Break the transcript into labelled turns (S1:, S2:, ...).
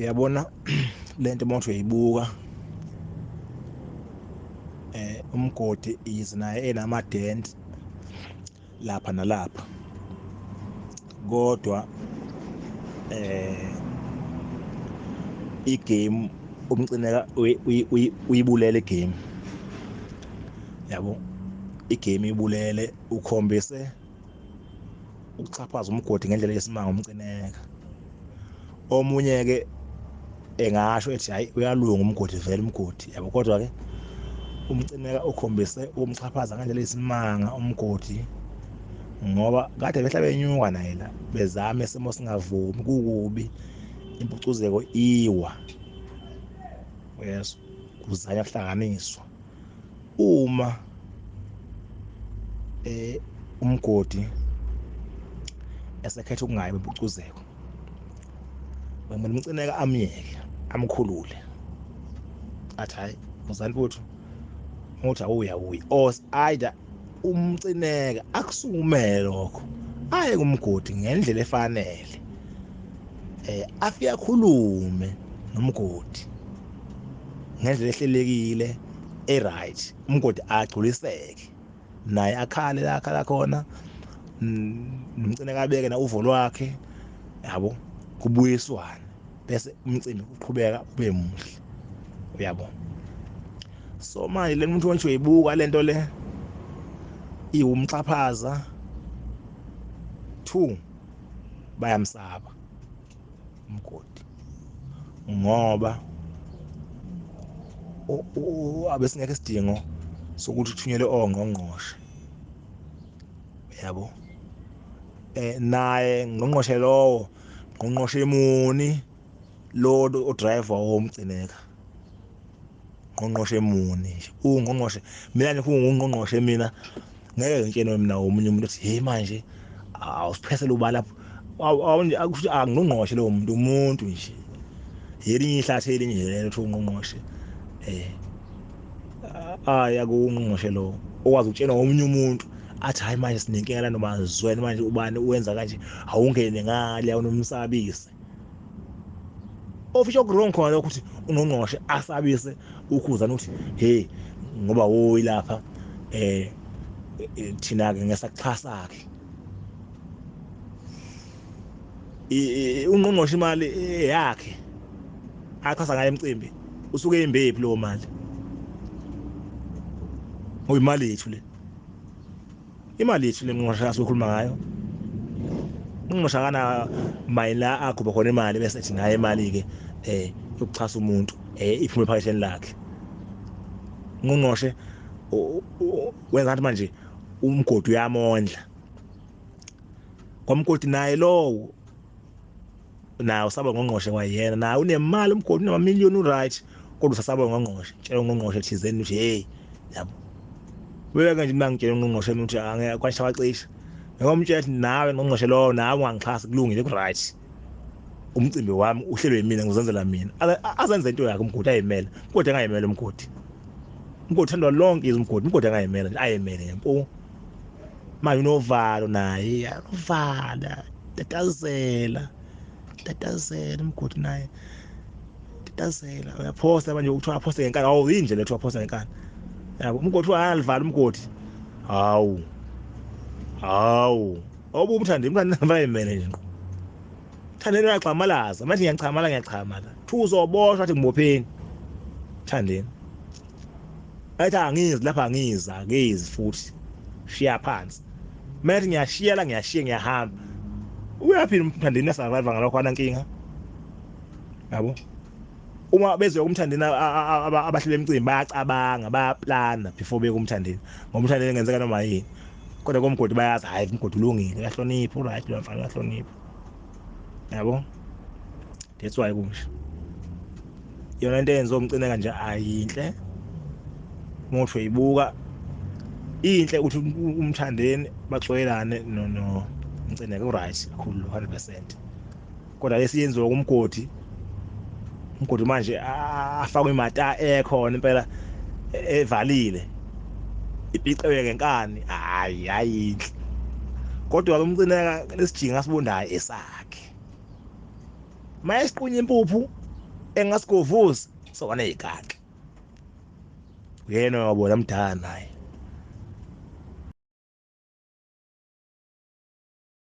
S1: uyabona lento mawuthi uyibuka umgodi is naye enama dent lapha nalapha kodwa igame umcineka uyibulele igame yabo igame ibulele ukhombise ukuchaphaza umgodi ngendlela yesimanga umcineka omunye ke engasho ethi hayi uyalunga umgodi vele umgodi yabo kodwa ke umcineka ukhombise umchaphaza ngendlela yesimanga umgodi ngoba kade behla benyuka naye la bezama isimo singavumi kukubi impucuzeko iwa yes kuzanya kuhlanganiswa uma umgodi esekhetha ukungayi impucuzeko bemele umcineka amyeke amkhulule athi hayi uzani futhi uthi awuya or either umcineka akusukume lokho aye kumgodi ngendlela efanele afike akhulume nomgodi ngendlela ehlelekile right umgodi agculiseke naye akhale la akhala khona nomcineka abeke na uvo lwakhe yabo kubuyiswana bese umcimbi uqhubeka ube muhle uyabo so manje le muntu wonke uyibuka lento le iwumxhaphaza 2 bayamsaba umgodi ngoba abesingeke isidingo sokuthi uthunyelwe ongqongqoshe yabo naye ngqongqoshe lowo ngqongqoshe emuni lo odriver womcineka ngqongqoshe emuni ungqongqoshe mina nje ungqongqoshe mina ngeke ngitshene mina umunye umuntu uthi hey manje awusiphesela ubala akusho angqongqoshe lo muntu umuntu nje yelinye ihlathi elinye lelo uthi ungqongqoshe yakungqongqoshe lo okwazi ukutshena omunye umuntu athi hayi manje sinenkinga la noma zwene manje ubani uwenza kanje awungene ngale awunomsabise ofisho wrong khona ukuthi ungqongqoshe asabise ukhuzana ukuthi hey ngoba woyi lapha thina ke ngesakuxhasa ke ungqongqoshe imali yakhe axhasa ngayo emcimbi usuke imbephi lo mali oyimali yethu le imali yethu le ngqongqoshe asikhuluma ngayo ungqongqoshe kana mayila akho khona imali bese ethi naye imali ke yokuxhasa umuntu iphume ephaketheni lakhe ungqongqoshe wenza ngathi manje umgodi uyamondla kwamgodi naye lowo naye usaba ngqongqoshe wayena naye unemali umgodi unama-million right kodwa usasaba ngqongqoshe tshela ungqongqoshe thizeni uthi hey yabo weke nje mina ngitshela ungqongqoshe ukuthi angeke kwashawacisha ngomtshela ukuthi nawe ngqongqoshe lowo nawe ungangixhasa kulungile ku-right umcimbi wami uhlelwe yimina ngizenzela mina azenze into yakhe umgodi ayimele kodwa engayimele umgodi uthandwa lonke izimgodi umgodi engayimele nje ayimele ngempu manje unovalo naye uvala tatazela umgodi naye tatazela uyaphosta manje uthi waphosta ngenkani awuyindlela ethi waphosta ngenkani yabo umgodi uyalivala umgodi hawu obumthandi bayimele nje Thandeni uyaqhamalaza manje ngiyachamala thuzoboshwa athi ngibopheni Thandeni athi angizi lapha angiza ngezi futhi shiya phansi manje ngiyashiya ngiyahamba uyaphila umthandeni asarive ngalokho anankinga yabo uma bezwe umthandeni abahlele emcimbi bayacabanga bayaplana before beye kumthandeni ngoba umthandeni ngenzeka noma yini kodwa komgodi bayazi hayi umgodi ulungile uyahlonipha right lo mfana uyahlonipha yabo that's why kusho yona into eyenziwa umcineka nje ayinhle motho uyibuka inhle ukuthi umthandeni baxoyelane no umcineka right kakhulu 100% kodwa lesiyenziwa kumgodi umgodi manje afakwe imata ekhona impela evalile ipiceke ngenkani hayi ayinhle kodwa umcineka lesijinga asibondayo esakhe mayesiqunya impuphu engasigovusi sokwane yigaxa uyena wabona mdala naye